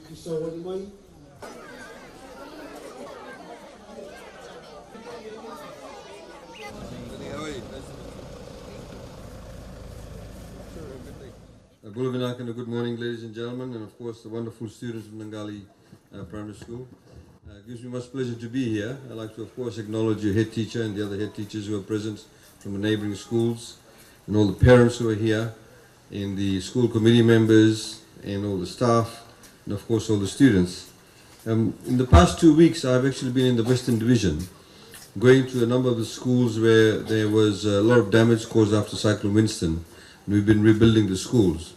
kisawali mai. Good morning, ladies and gentlemen, and of course the wonderful students of Nangali Primary School. It gives me much pleasure to be here. I'd like to, of course, acknowledge your head teacher and the other head teachers who are present from the neighboring schools, and all the parents who are here, and the school committee members, and all the staff, and of course all the students. In the past 2 weeks, I've actually been in the Western Division, going to a number of the schools where there was a lot of damage caused after Cyclone Winston. We've been rebuilding the schools.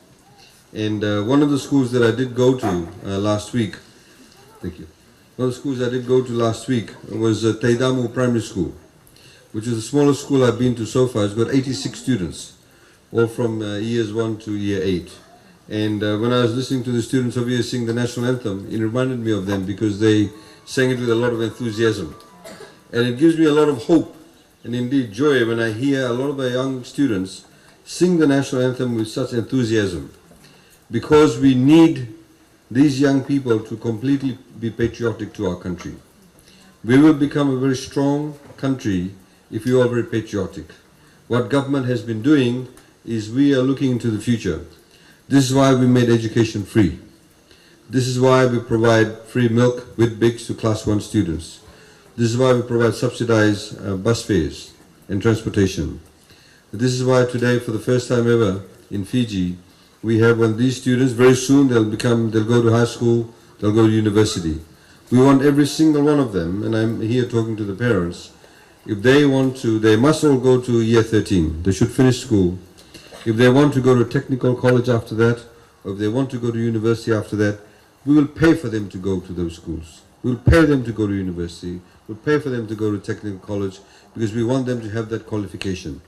And one of the schools that I did go to last week, thank you. One of the schools I did go to last week was Teidamu Primary School, which is the smallest school I've been to so far. It's got 86 students, all from years 1 to year 8. And when I was listening to the students over here sing the national anthem, it reminded me of them because they sang it with a lot of enthusiasm. And it gives me a lot of hope and indeed joy when I hear a lot of the young students sing the national anthem with such enthusiasm, because we need these young people to completely be patriotic to our country. We will become a very strong country if we are very patriotic. What government has been doing is we are looking into the future. This is why we made education free. This is why we provide free milk with BICs to class 1 students. This is why we provide subsidized bus fares and transportation. This is why today, for the first time ever in Fiji, we have when these students, very soon they'll go to high school, they'll go to university. We want every single one of them, and I'm here talking to the parents, if they want to, they must all go to year 13. They should finish school. If they want to go to technical college after that, or if they want to go to university after that, we will pay for them to go to those schools. We'll pay them to go to university. We'll pay for them to go to technical college because we want them to have that qualification.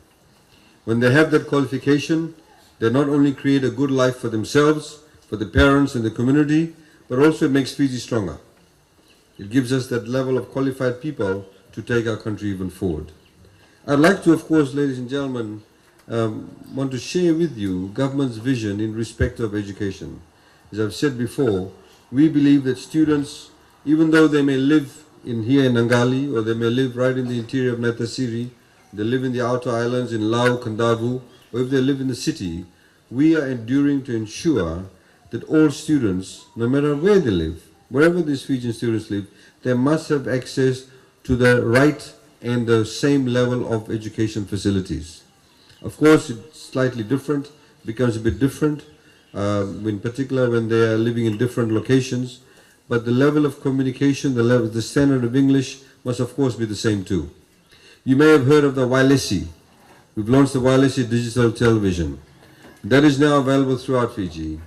When they have that qualification, they not only create a good life for themselves, for the parents and the community, but also it makes Fiji stronger. It gives us that level of qualified people to take our country even forward. I'd like to, of course, ladies and gentlemen, want to share with you government's vision in respect of education. As I've said before, we believe that students, even though they may live here in Nangali, or they may live right in the interior of Natasiri, they live in the outer islands in Lau, Kandavu, or if they live in the city, we are enduring to ensure that all students, no matter where they live, wherever these Fijian students live, they must have access to the right and the same level of education facilities. Of course, it's slightly different, becomes a bit different, in particular when they are living in different locations, but the level of communication, the standard of English must of course be the same too. You may have heard of the Wailesi. We've launched the Wailesi digital television. That is now available throughout Fiji.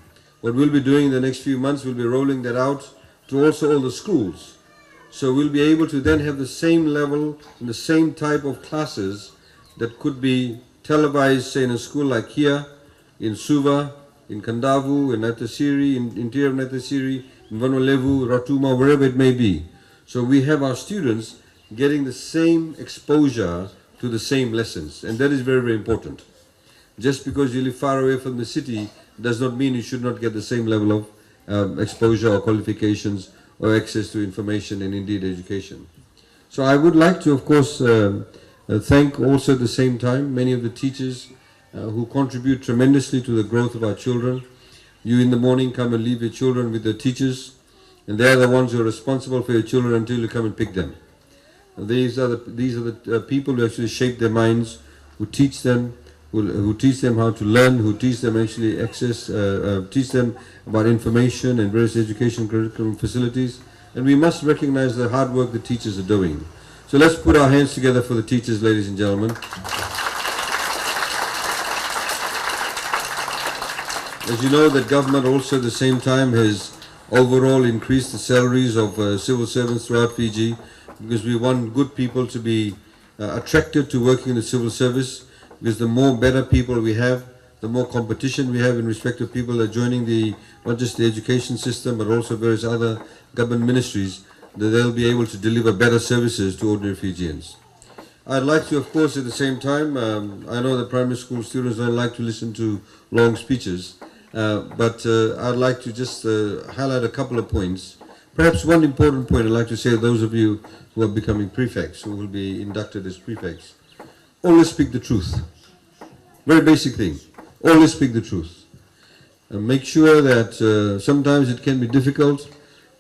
What we'll be doing in the next few months, we'll be rolling that out to also all the schools. So we'll be able to then have the same level and the same type of classes that could be televised, say in a school like here, in Suva, in Kandavu, in Natasiri, in interior of Natasiri, in Vanuatu, Ratuma, wherever it may be. So we have our students getting the same exposure to the same lessons, and that is very, very important. Just because you live far away from the city does not mean you should not get the same level of exposure or qualifications or access to information and indeed education. So I would like to, of course, thank also at the same time many of the teachers who contribute tremendously to the growth of our children. You in the morning come and leave your children with the teachers, and they are the ones who are responsible for your children until you come and pick them. These are the people who actually shape their minds, who teach them, who teach them how to learn, who teach them actually teach them about information and various education curriculum facilities. And we must recognize the hard work the teachers are doing. So let's put our hands together for the teachers, ladies and gentlemen. As you know, the government also at the same time has overall increased the salaries of civil servants throughout Fiji, because we want good people to be attracted to working in the civil service, because the more better people we have, the more competition we have in respect of people that are joining not just the education system, but also various other government ministries, that they'll be able to deliver better services to ordinary Fijians. I'd like to, of course, at the same time, I know that primary school students don't like to listen to long speeches, But I'd like to just highlight a couple of points. Perhaps one important point I'd like to say to those of you who are becoming prefects, who will be inducted as prefects, always speak the truth. Very basic thing. Always speak the truth. And make sure that sometimes it can be difficult.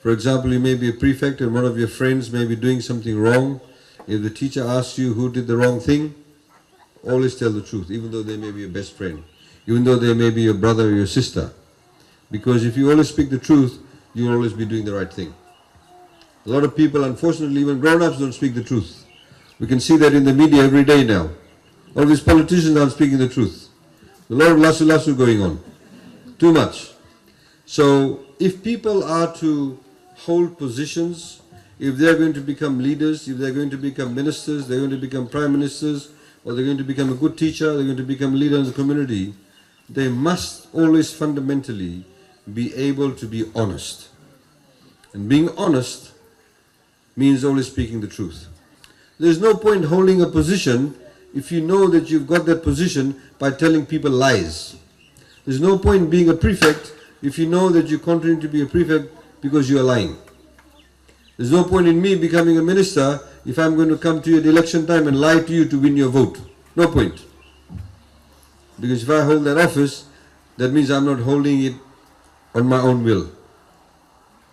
For example, you may be a prefect and one of your friends may be doing something wrong. If the teacher asks you who did the wrong thing, always tell the truth, even though they may be your best friend, even though they may be your brother or your sister. Because if you always speak the truth, you will always be doing the right thing. A lot of people, unfortunately, even grown-ups don't speak the truth. We can see that in the media every day now. All these politicians aren't speaking the truth. A lot of lasu going on. Too much. So if people are to hold positions, if they're going to become leaders, if they're going to become ministers, they're going to become prime ministers, or they're going to become a good teacher, they're going to become a leader in the community, they must always fundamentally be able to be honest. And being honest means always speaking the truth. There's no point holding a position if you know that you've got that position by telling people lies. There's no point being a prefect if you know that you're continuing to be a prefect because you are lying. There's no point in me becoming a minister if I'm going to come to you at election time and lie to you to win your vote. No point. Because if I hold that office, that means I'm not holding it on my own will.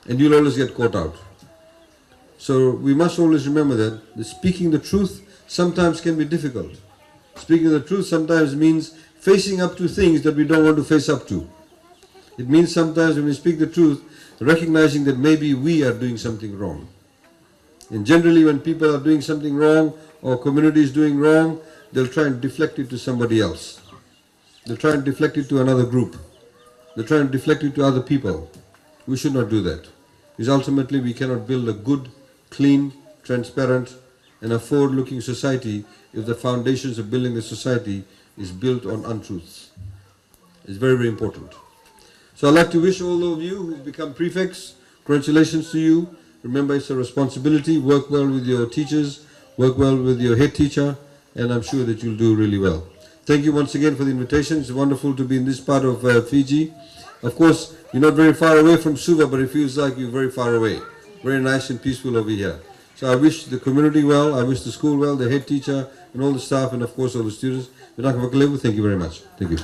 And you'll always get caught out. So we must always remember that speaking the truth sometimes can be difficult. Speaking the truth sometimes means facing up to things that we don't want to face up to. It means sometimes when we speak the truth, recognizing that maybe we are doing something wrong. And generally when people are doing something wrong or community is doing wrong, they'll try and deflect it to somebody else. They'll try and deflect it to another group. They'll try and deflect it to other people. We should not do that. Because ultimately we cannot build a good, clean, transparent and a forward-looking society if the foundations of building the society is built on untruths. It's very, very important. So I'd like to wish all of you who've become prefects, congratulations to you. Remember, it's a responsibility. Work well with your teachers, work well with your head teacher, and I'm sure that you'll do really well. Thank you once again for the invitation. It's wonderful to be in this part of Fiji. Of course, you're not very far away from Suva, but it feels like you're very far away. Very nice and peaceful over here. So I wish the community well, I wish the school well, the head teacher, and all the staff, and of course all the students. Thank you very much. Thank you.